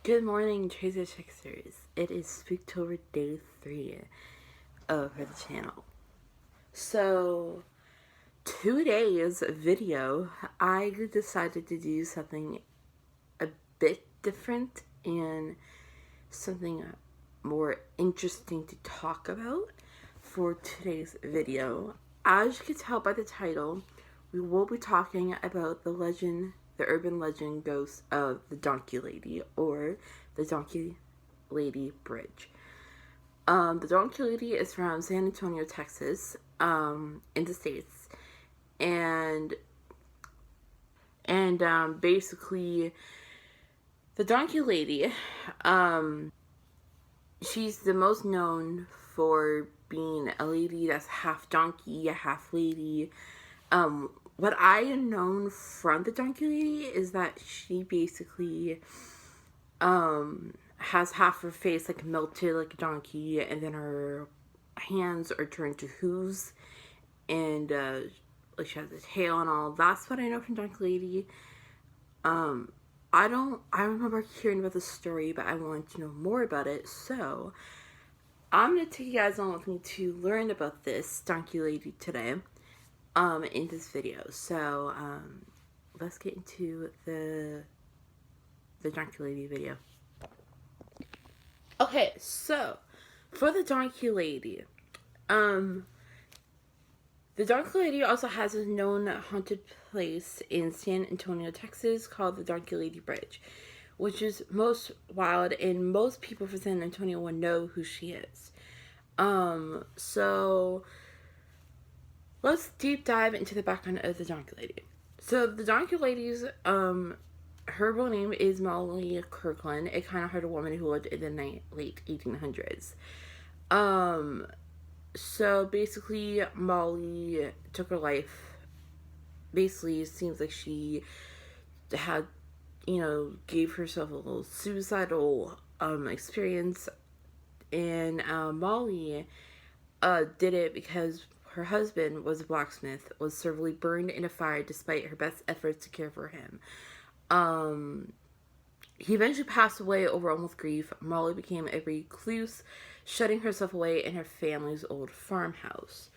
Good morning, Tracer Tricksters. It is Spooktober Day 3 for the channel. So, today's video, I decided to do something a bit different and something more interesting to talk about for today's video. As you can tell by the title, we will be talking about the urban legend ghost of the Donkey Lady, or the Donkey Lady Bridge. The Donkey Lady is from San Antonio, Texas, in the States, and basically, the Donkey Lady, she's the most known for being a lady that's half donkey, half lady. What I have known from the Donkey Lady is that she basically has half her face like melted like a donkey, and then her hands are turned to hooves, and like she has a tail and all. That's what I know from Donkey Lady. I remember hearing about the story, but I wanted to know more about it, so I'm gonna take you guys on with me to learn about this Donkey Lady today, in this video. So, let's get into the Donkey Lady video. Okay, so, for the Donkey Lady, the Donkey Lady also has a known haunted place in San Antonio, Texas, called the Donkey Lady Bridge, which is most wild, and most people from San Antonio will know who she is. So let's deep dive into the background of the Donkey Lady. So the Donkey Lady's, her real name is Molly Kirkland, a kind-hearted woman who lived in the late 1800s. So basically, Molly took her life. Basically, it seems like she had, gave herself a little suicidal experience, and Molly did it because her husband was a blacksmith, was severely burned in a fire despite her best efforts to care for him. He eventually passed away overwhelmed with grief. Molly became a recluse, shutting herself away in her family's old farmhouse.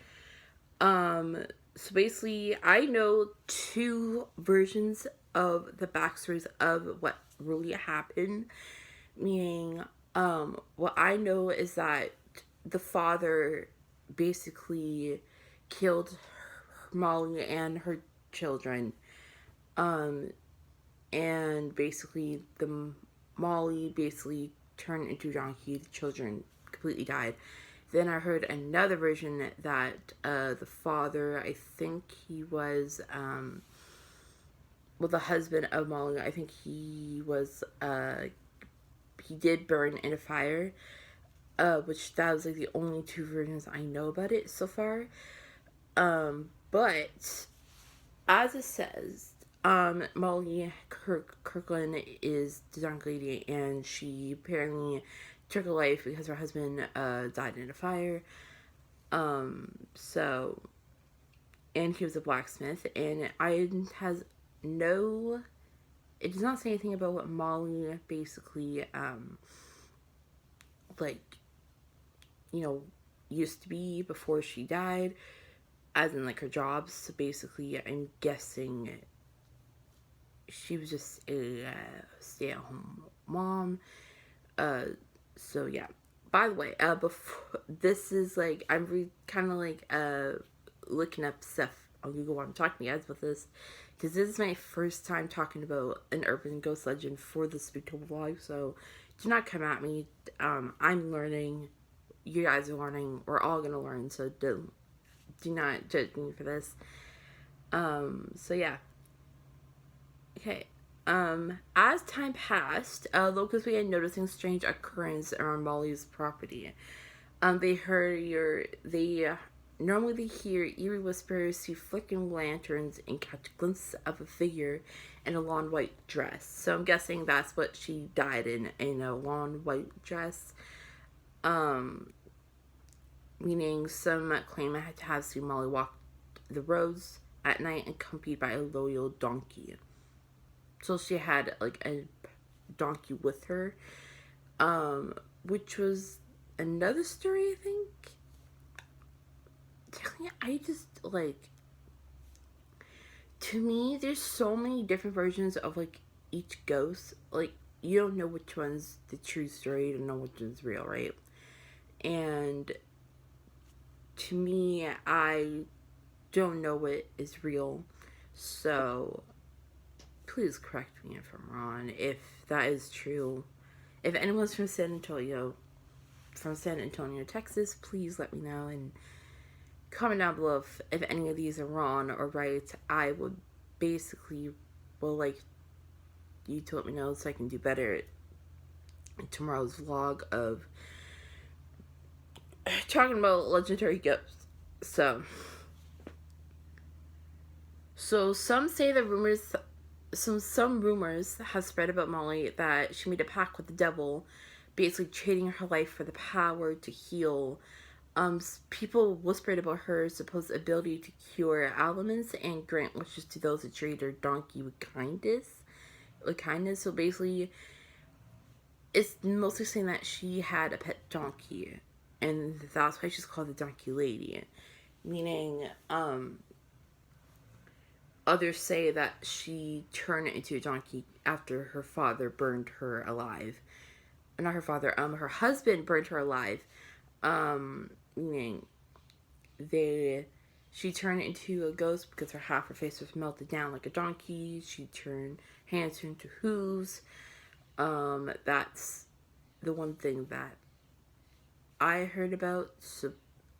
So basically, I know two versions of the backstories of what really happened. Meaning, what I know is that the father basically killed Molly and her children. And basically, Molly basically turned into a donkey. The children completely died. Then I heard another version that the father, I think he was, the husband of Molly, I think he was, he did burn in a fire, which that was like the only two versions I know about it so far. But as it says, Molly Kirkland is the Donkey Lady, and she apparently took her life because her husband died in a fire. So, and he was a blacksmith, and it does not say anything about what Molly basically, used to be before she died, as in, like, her jobs. So basically, I'm guessing she was just a stay-at-home mom. So yeah. By the way, before this is like, I'm kind of like looking up stuff on Google while I'm talking to you guys about this, because this is my first time talking about an urban ghost legend for the Spooktober vlog. So do not come at me. I'm learning. You guys are learning. We're all gonna learn. So do not judge me for this. So yeah. Okay. As time passed, locals began noticing strange occurrence around Molly's property. They normally hear eerie whispers, see flickering lanterns, and catch glimpses of a figure in a long white dress. So I'm guessing that's what she died in a long white dress. Meaning some claim it had to have seen Molly walk the roads at night accompanied by a loyal donkey. So she had like a donkey with her, which was another story, I think. I just, like, to me, there's so many different versions of, like, each ghost. Like, you don't know which one's the true story, you don't know which one's real, right? And to me, I don't know what is real. So, please correct me if I'm wrong. If that is true, if anyone's from San Antonio, Texas, please let me know and comment down below if any of these are wrong or right. I would basically like you to let me know so I can do better in tomorrow's vlog of talking about legendary ghosts. So some say the rumors, some rumors have spread about Molly that she made a pact with the devil, basically trading her life for the power to heal. People whispered about her supposed ability to cure ailments and grant wishes to those who treat her donkey with kindness. So basically, it's mostly saying that she had a pet donkey, and that's why she's called the Donkey Lady. Meaning, others say that she turned into a donkey after her father burned her alive. Not her father, her husband burned her alive. Meaning she turned into a ghost because half her face was melted down like a donkey. Hands turned to hooves. That's the one thing that I heard about. So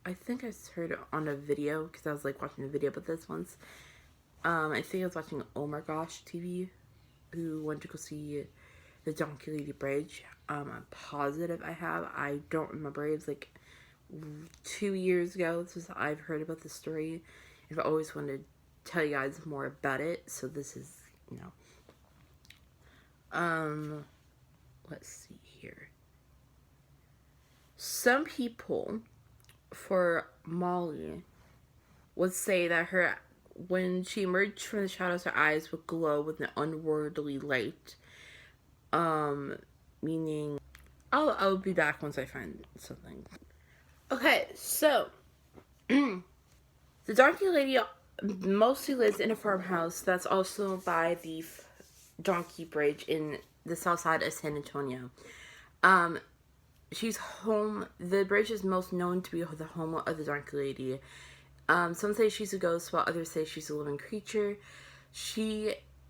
I think I heard it on a video because I was like watching a video about this once. I think I was watching Oh My Gosh TV, who went to go see the Donkey Lady Bridge. I'm positive I have. I don't remember. It was like 2 years ago. I've heard about this story. I've always wanted to tell you guys more about it. So this is, let's see here. Some people, for Molly, would say that when she emerged from the shadows, her eyes would glow with an unworldly light. Meaning, I'll be back once I find something. Okay, so the Donkey Lady mostly lives in a farmhouse that's also by the Donkey Bridge in the south side of San Antonio. She's home. The bridge is most known to be the home of the Donkey Lady. Some say she's a ghost, while others say she's a living creature.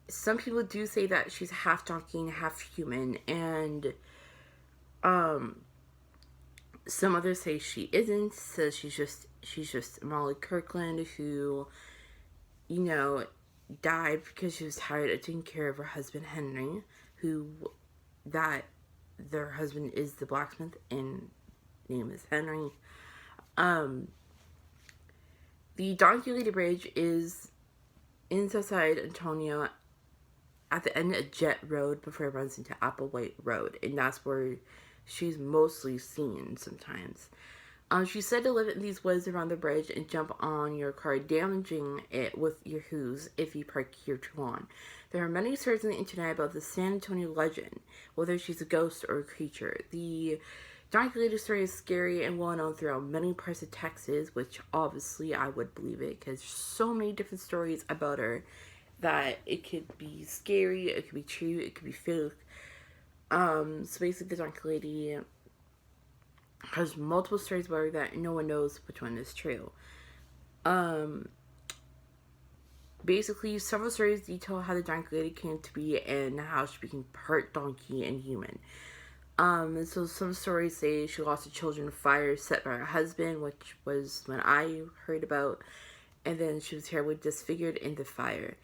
Some people do say that she's half donkey and half human, and some others say she isn't. Says she's just Molly Kirkland who, died because she was tired of taking care of her husband Henry, their husband is the blacksmith and name is Henry. The Donkey Lady Bridge is in Southside Antonio at the end of Jet Road before it runs into Applewhite Road, and that's where she's mostly seen sometimes. She's said to live in these woods around the bridge and jump on your car, damaging it with your hooves if you park here too long. There are many stories on the internet about the San Antonio legend, whether she's a ghost or a creature. The Donkey Lady story is scary and well known throughout many parts of Texas, which obviously I would believe it because there's so many different stories about her that it could be scary, it could be true, it could be fake. So basically the Donkey Lady has multiple stories about her that no one knows which one is true. Basically, several stories detail how the Donkey Lady came to be and how she became part donkey and human. And so some stories say she lost her children in fire set by her husband, which was when I heard about, and then she was terribly disfigured in the fire,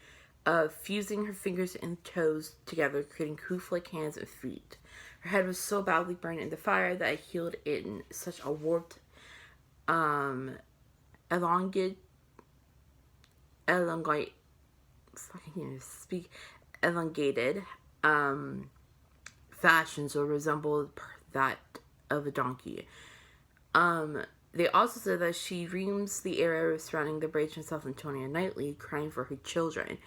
fusing her fingers and toes together, creating hoof-like hands and feet. Her head was so badly burned in the fire that it healed in such a warped, elongated fashion, so resembled that of a donkey. They also said that she roams the area surrounding the bridge in South Antonio nightly, crying for her children.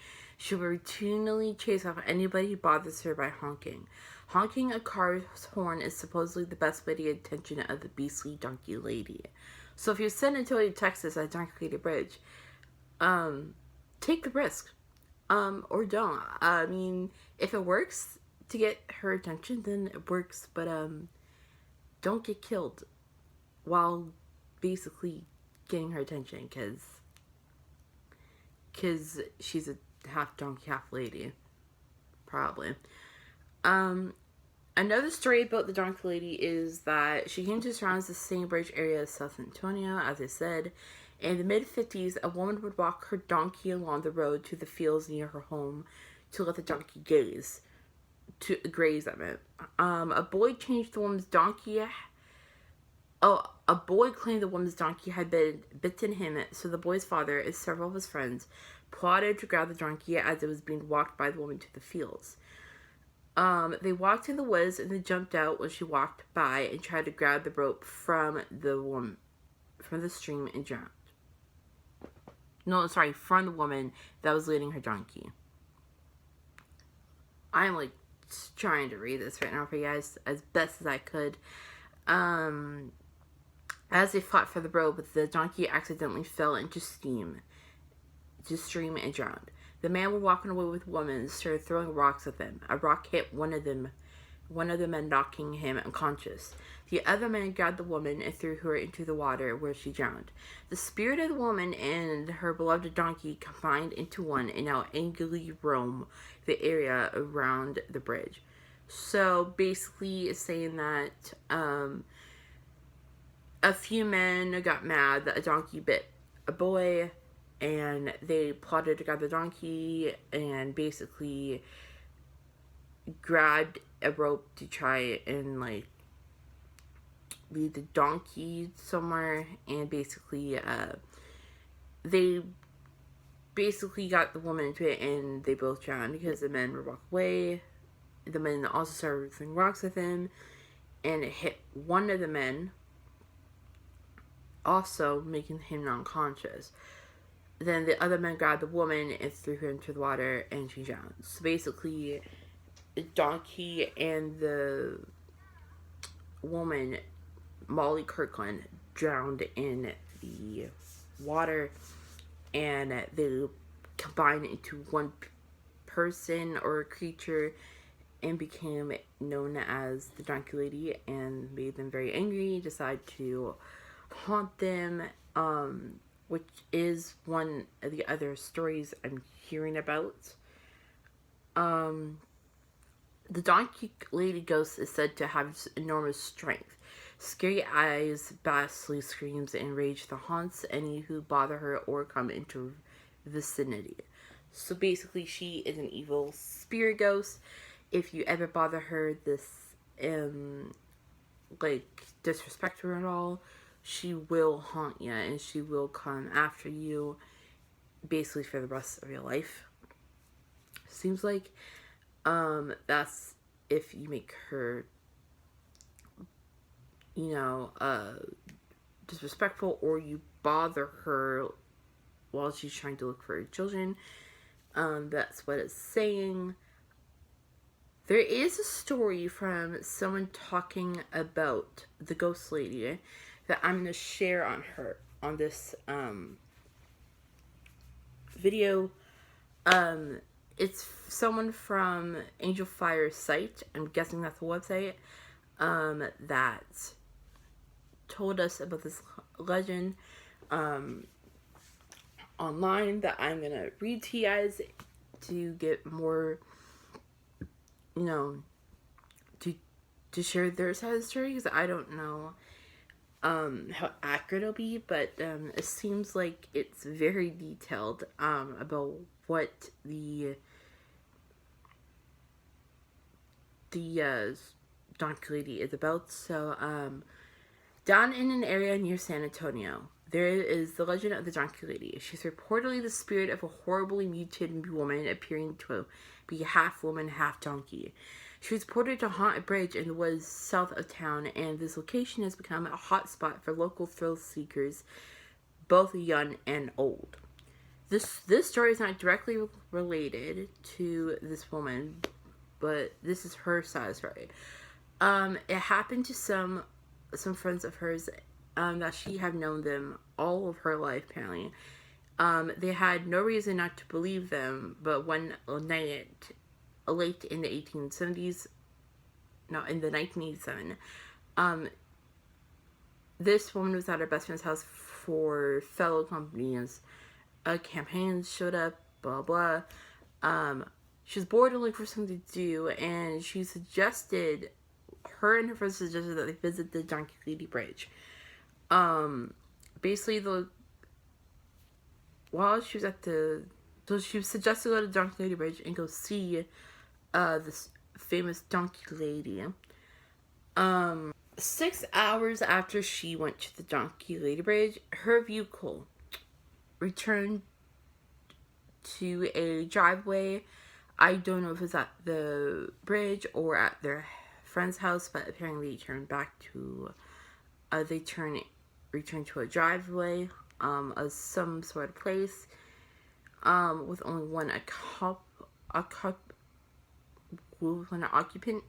She will routinely chase off anybody who bothers her by honking. Honking a car's horn is supposedly the best way to get attention of the beastly donkey lady. So if you're San Antonio, Texas at Donkey Lady Bridge, take the risk. Or don't. I mean, if it works to get her attention, then it works, but don't get killed while basically getting her attention, because she's a half donkey, half lady. Probably. Another story about the donkey lady is that she came to surround the same bridge area as South Antonio, as I said. In the mid-50s, a woman would walk her donkey along the road to the fields near her home to let the donkey graze. A boy changed the woman's donkey. A boy claimed the woman's donkey had bitten him, so the boy's father and several of his friends plotted to grab the donkey as it was being walked by the woman to the fields. They walked in the woods and then jumped out when she walked by and tried to grab the rope from the stream and drowned. No, sorry, from the woman that was leading her donkey. I'm like trying to read this right now for you guys as best as I could. As they fought for the rope, the donkey accidentally fell into stream and drowned. The man was walking away with the woman and started throwing rocks at them. A rock hit one of the men, knocking him unconscious. The other man grabbed the woman and threw her into the water, where she drowned. The spirit of the woman and her beloved donkey combined into one and now angrily roam the area around the bridge. So basically it's saying that a few men got mad that a donkey bit a boy, and they plotted to grab the donkey and basically grabbed a rope to try and like lead the donkey somewhere, and basically they basically got the woman into it, and they both drowned because the men were walking away. The men also started throwing rocks at him, and it hit one of the men, also making him unconscious. Then the other man grabbed the woman and threw her into the water, and she drowned. So basically, the donkey and the woman, Molly Kirkland, drowned in the water, and they combined into one person or creature and became known as the Donkey Lady, and made them very angry, decided to haunt them, which is one of the other stories I'm hearing about. The Donkey Lady ghost is said to have enormous strength. Scary eyes, ghastly screams, and rage that haunts any who bother her or come into vicinity. So basically, she is an evil spirit ghost. If you ever bother her, disrespect her at all, she will haunt you, and she will come after you basically for the rest of your life. Seems like that's if you make her, disrespectful, or you bother her while she's trying to look for her children. That's what it's saying. There is a story from someone talking about the ghost lady that I'm going to share on this video. It's someone from Angel Fire's site, I'm guessing that's the website, that told us about this legend online that I'm going to read to you guys to get more, to share their side of the story, because I don't know how accurate it'll be, but it seems like it's very detailed about what the Donkey Lady is about. So down in an area near San Antonio, there is the legend of the Donkey Lady. She's reportedly the spirit of a horribly mutated woman appearing to be half woman, half donkey. She was reported to haunt a bridge in the woods south of town, and this location has become a hot spot for local thrill seekers, both young and old. this story is not directly related to this woman, but this is her side of the story. It happened to some friends of hers, that she had known them all of her life, apparently. They had no reason not to believe them, but one night, late in the 1870s, no, in the 1987, this woman was at her best friend's house for fellow companies. Campaigns showed up, blah blah. She was bored and looking for something to do, and her and her friends suggested that they visit the Donkey Lady Bridge. Basically, while she was so she was suggested to go to the Donkey Lady Bridge and go see this famous Donkey Lady. 6 hours after she went to the Donkey Lady Bridge, her vehicle returned to a driveway. I don't know if it's at the bridge or at their friend's house, but apparently they turned back to returned to a driveway of some sort of place, with only one occupant.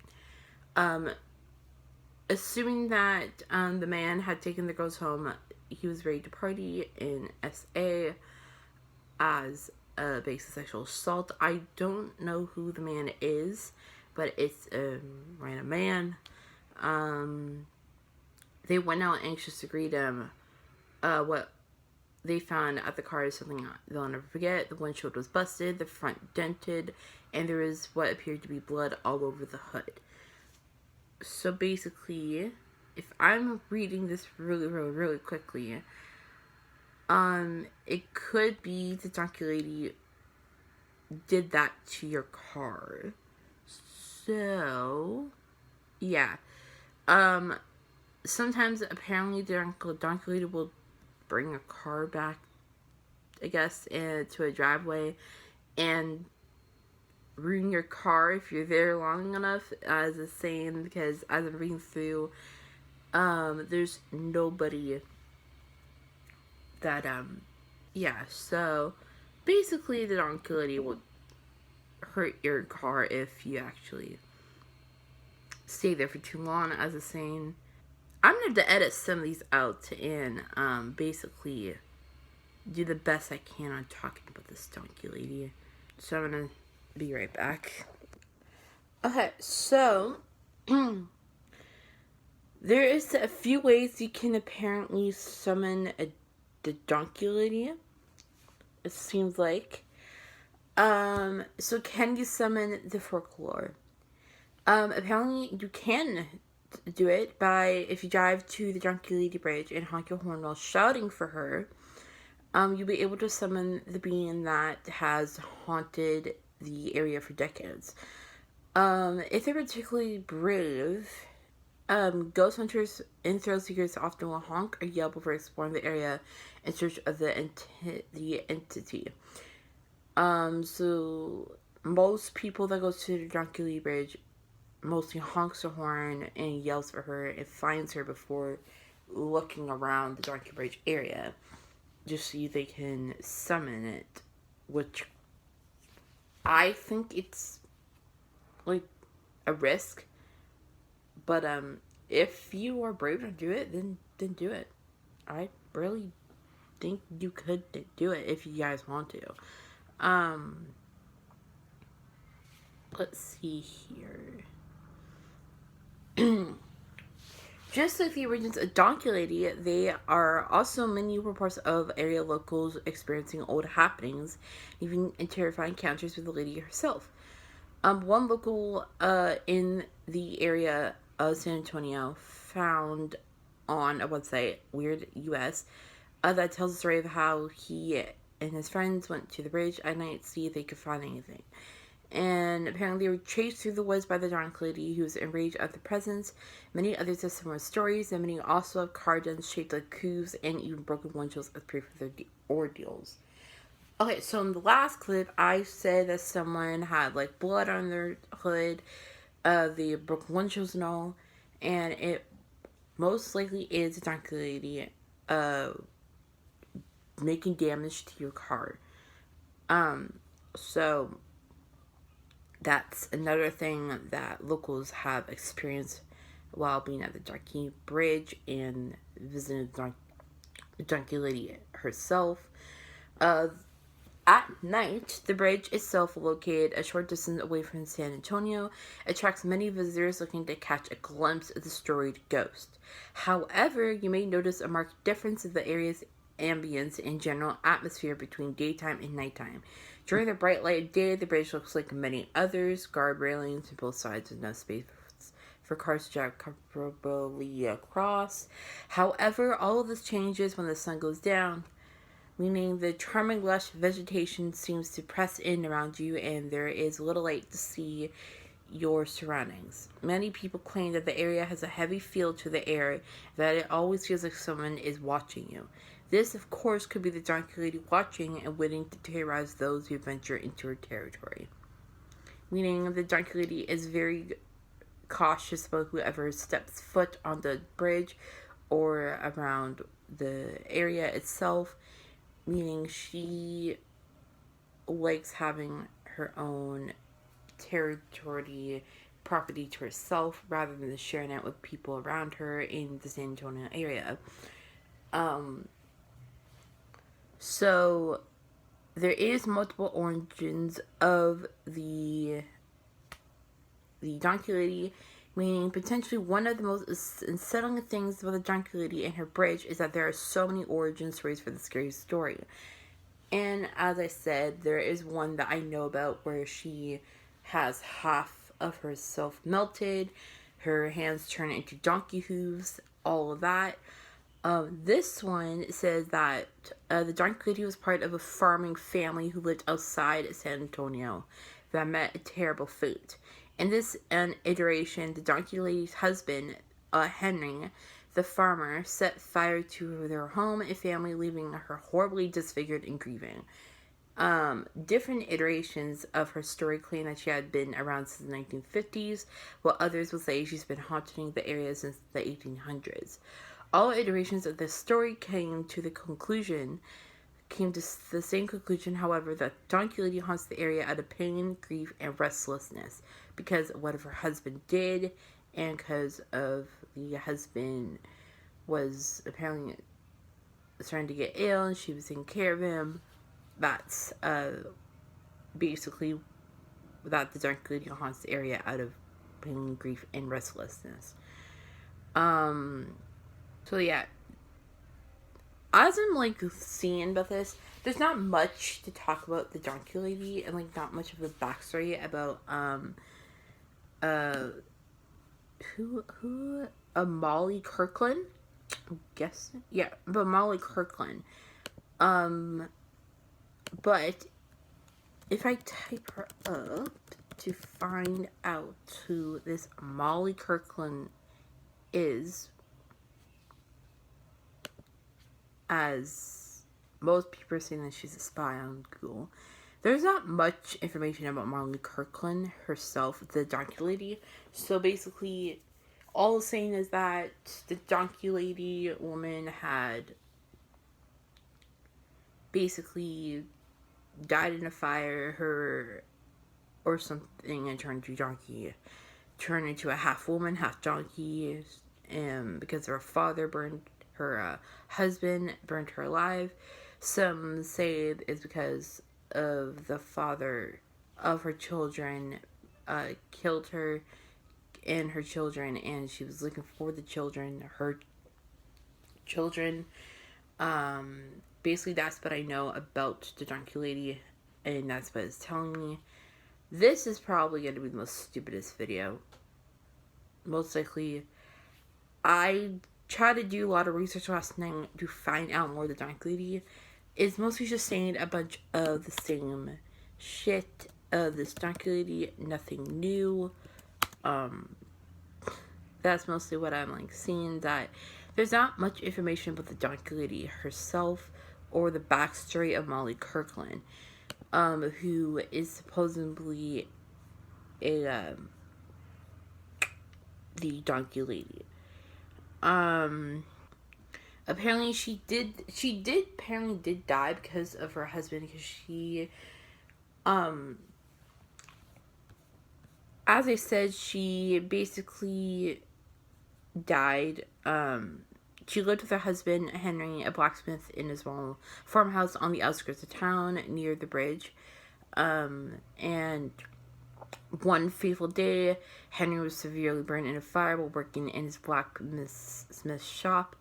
Assuming that the man had taken the girls home, he was ready to party in SA as a basic sexual assault. I don't know who the man is, but it's a random man. They went out anxious to greet him. What they found at the car is something they'll never forget. The windshield was busted, the front dented, and there was what appeared to be blood all over the hood. So basically, if I'm reading this really quickly, it could be the Donkey Lady did that to your car. So, yeah. Sometimes apparently the Donkey Lady will bring a car back, I guess, to a driveway and ruin your car if you're there long enough, as a saying, because as I'm reading through, there's nobody that, yeah, so basically the Donkey Lady will hurt your car if you actually stay there for too long, as a saying. I'm going to have to edit some of these out and, basically do the best I can on talking about this Donkey Lady. So I'm going to be right back. Okay, so there is a few ways you can apparently summon the Donkey Lady. It seems like. So can you summon the folklore? Apparently you can do it by, if you drive to the Donkey Lady Bridge and honk your horn while shouting for her, you'll be able to summon the being that has haunted the area for decades. If they're particularly brave, ghost hunters and thrill seekers often will honk or yell before exploring the area in search of the entity. So most people that go to the Donkey Lady Bridge mostly honks the horn and yells for her and finds her before looking around the Donkey Bridge area, just so they can summon it, which I think it's like a risk, but if you are brave to do it, then do it. I really think you could do it if you guys want to. Let's see here. Just like the origins of Donkey Lady, they are also many reports of area locals experiencing old happenings, even terrifying encounters with the lady herself. One local in the area of San Antonio found on a website, Weird US, that tells the story of how he and his friends went to the bridge at night to see if they could find anything. And apparently they were chased through the woods by the Donkey Lady, who was enraged at the presence. Many others have similar stories, and many also have car dents shaped like coups and even broken windshields as proof of their ordeals. Okay, so in the last clip, I said that someone had like blood on their hood, the broken windshields and all, and it most likely is a Donkey Lady making damage to your car. So that's another thing that locals have experienced while being at the Donkey Bridge and visiting the Donkey Lady herself. Uh, At night, the bridge itself, located a short distance away from San Antonio, attracts many visitors looking to catch a glimpse of the storied ghost. However, you may notice a marked difference in the area's ambience and general atmosphere between daytime and nighttime. During the bright light of day, the bridge looks like many others, guard railings on both sides with no space for cars to drive comfortably across. However, all of this changes when the sun goes down, meaning the charming lush vegetation seems to press in around you and there is little light to see your surroundings. Many people claim that the area has a heavy feel to the air, that it always feels like someone is watching you. This, of course, could be the Donkey Lady watching and waiting to terrorize those who venture into her territory. Meaning the Donkey Lady is very cautious about whoever steps foot on the bridge or around the area itself, meaning she likes having her own territory, property to herself, rather than sharing it with people around her in the San Antonio area. So there is multiple origins of the Donkey Lady, meaning potentially one of the most unsettling things about the Donkey Lady and her bridge is that there are so many origin stories for the scary story. And as I said, there is one that I know about where she has half of herself melted, her hands turn into donkey hooves, all of that. This one says that the Donkey Lady was part of a farming family who lived outside San Antonio that met a terrible fate. In this iteration, the Donkey Lady's husband, Henry, the farmer, set fire to their home and family, leaving her horribly disfigured and grieving. Different iterations of her story claim that she had been around since the 1950s, while others will say she's been haunting the area since the 1800s. All iterations of this story came to the same conclusion, however, that Donkey Lady haunts the area out of pain, grief, and restlessness because of what her husband did, and because of the husband was apparently starting to get ill and she was taking care of him. That's basically that the Donkey Lady haunts the area out of pain, grief, and restlessness. So yeah, as I'm seeing about this, there's not much to talk about the Donkey Lady and not much of a backstory about Molly Kirkland. I'm guessing, yeah, but Molly Kirkland. But if I type her up to find out who this Molly Kirkland is, as most people are saying that she's a spy on Google, there's not much information about Molly Kirkland herself, the Donkey Lady. So basically, all it's saying is that the Donkey Lady woman had basically died in a fire, or something, and turned into a half woman, half donkey, and because her father her husband burned her alive. Some say it's because of the father of her children killed her and her children, and she was looking for her children. Basically, that's what I know about the Donkey Lady, and that's what it's telling me. This is probably going to be the most stupidest video. Most likely. I tried to do a lot of research last night to find out more of the Donkey Lady. It's mostly just saying a bunch of the same shit of this Donkey Lady, nothing new. That's mostly what I'm seeing, that there's not much information about the Donkey Lady herself or the backstory of Molly Kirkland, who is supposedly the Donkey Lady. Apparently she did die because of her husband, because she Um, as I said, she basically died. She lived with her husband, Henry, a blacksmith, in his small farmhouse on the outskirts of town near the bridge. And one fateful day, Henry was severely burned in a fire while working in his blacksmith shop.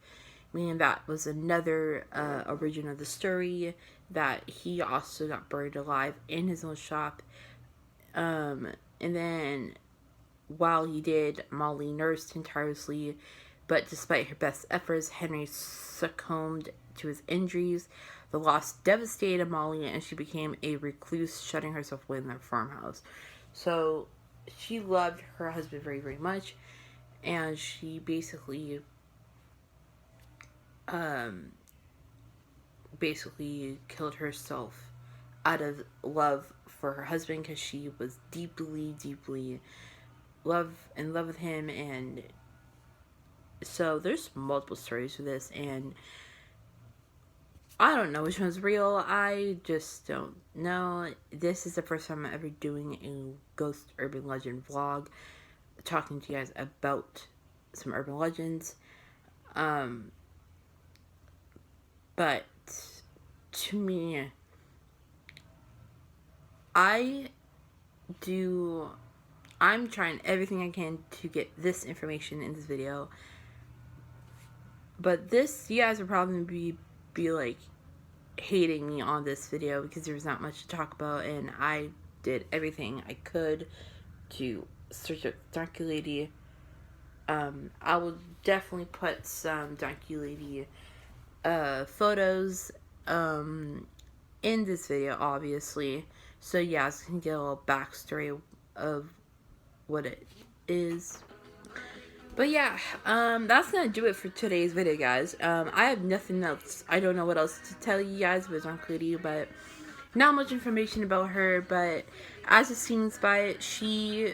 Meaning that was another origin of the story, that he also got burned alive in his own shop. And then while he did, Molly nursed him tirelessly, but despite her best efforts, Henry succumbed to his injuries. The loss devastated Molly, and she became a recluse, shutting herself away in their farmhouse. So she loved her husband very, very much, and she basically killed herself out of love for her husband, because she was deeply, deeply in love with him. And so there's multiple stories for this, and I don't know which one's real. I just don't know. This is the first time I'm ever doing a ghost urban legend vlog, talking to you guys about some urban legends. But to me, I'm trying everything I can to get this information in this video. But this, you guys would probably be like hating me on this video because there's not much to talk about, and I did everything I could to search up Donkey Lady. I will definitely put some Donkey Lady photos in this video, obviously, so you guys can get a little backstory of what it is. But yeah, that's gonna do it for today's video, guys. I have nothing else. I don't know what else to tell you guys about Donkey Lady, but not much information about her. But as it seems by it, she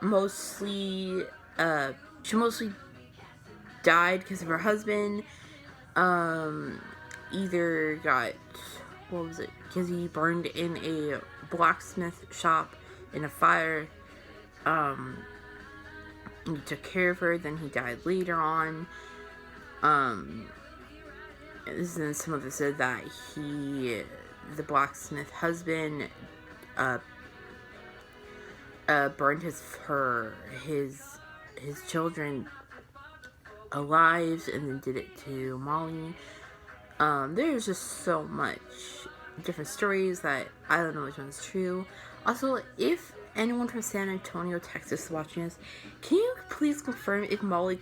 mostly died because of her husband. Either got, what was it? Because he burned in a blacksmith shop in a fire. He took care of her, then he died later on. And then some of it said that the blacksmith husband, burned his children alive, and then did it to Molly. There's just so much different stories that I don't know which one's true. Also, if anyone from San Antonio, Texas is watching this, can you please confirm if Molly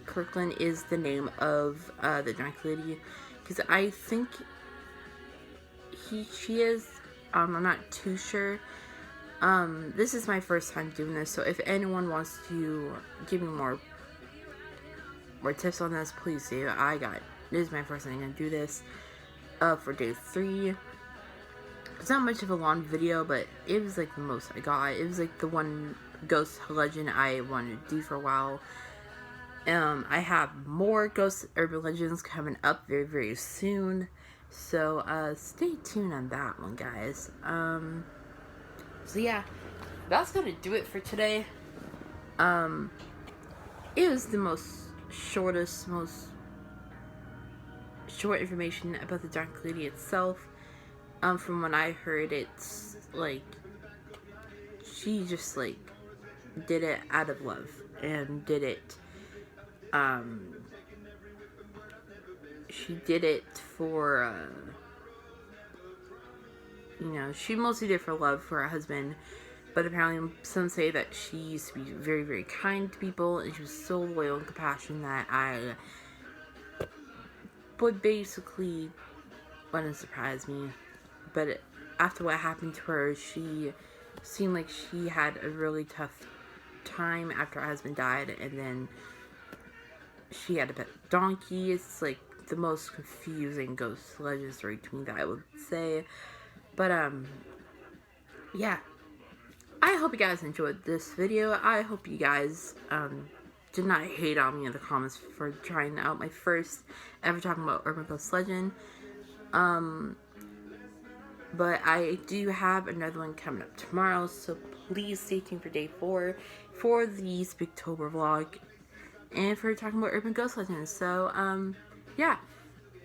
Kirkland is the name of the Donkey Lady? Because I think she is. I'm not too sure. This is my first time doing this, so if anyone wants to give me more tips on this, please do. This is my first time gonna do this for day 3. It's not much of a long video, but it was like the most I got. It was like the one ghost legend I wanted to do for a while. I have more ghost urban legends coming up very, very soon, so stay tuned on that one, guys. So yeah, that's gonna do it for today. It was the most short information about the Donkey Lady itself. From what I heard, it's like she just like did it out of love, and did it she did it for she mostly did for love for her husband, but apparently some say that she used to be very, very kind to people, and she was so loyal and compassionate that I would basically wouldn't surprise me. But after what happened to her, she seemed like she had a really tough time after her husband died, and then she had a pet donkey. It's like the most confusing ghost legend story to me that I would say. But yeah, I hope you guys enjoyed this video. I hope you guys did not hate on me in the comments for trying out my first ever talking about urban ghost legend. But I do have another one coming up tomorrow, so please stay tuned for day 4 for the Spooktober vlog. And for talking about urban ghost legends. So, yeah.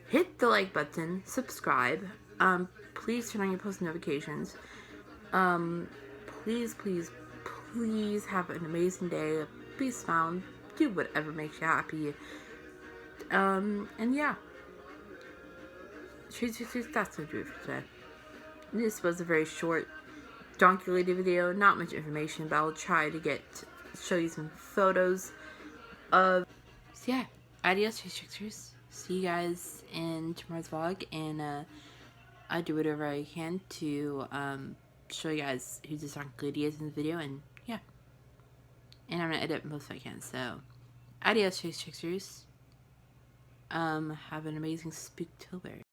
Hit the like button, subscribe. Please turn on your post notifications. Please, please, please have an amazing day. Be smile. Do whatever makes you happy. And yeah. That's gonna do it for today. This was a very short donkey lady video. Not much information, but I'll try to show you some photos of. So yeah. Adios, Tricksters. See you guys in tomorrow's vlog, and I do whatever I can to show you guys who this donkey lady is in the video, and yeah. And I'm gonna edit most if I can. So, adios, Tricksters. Have an amazing Spooktober.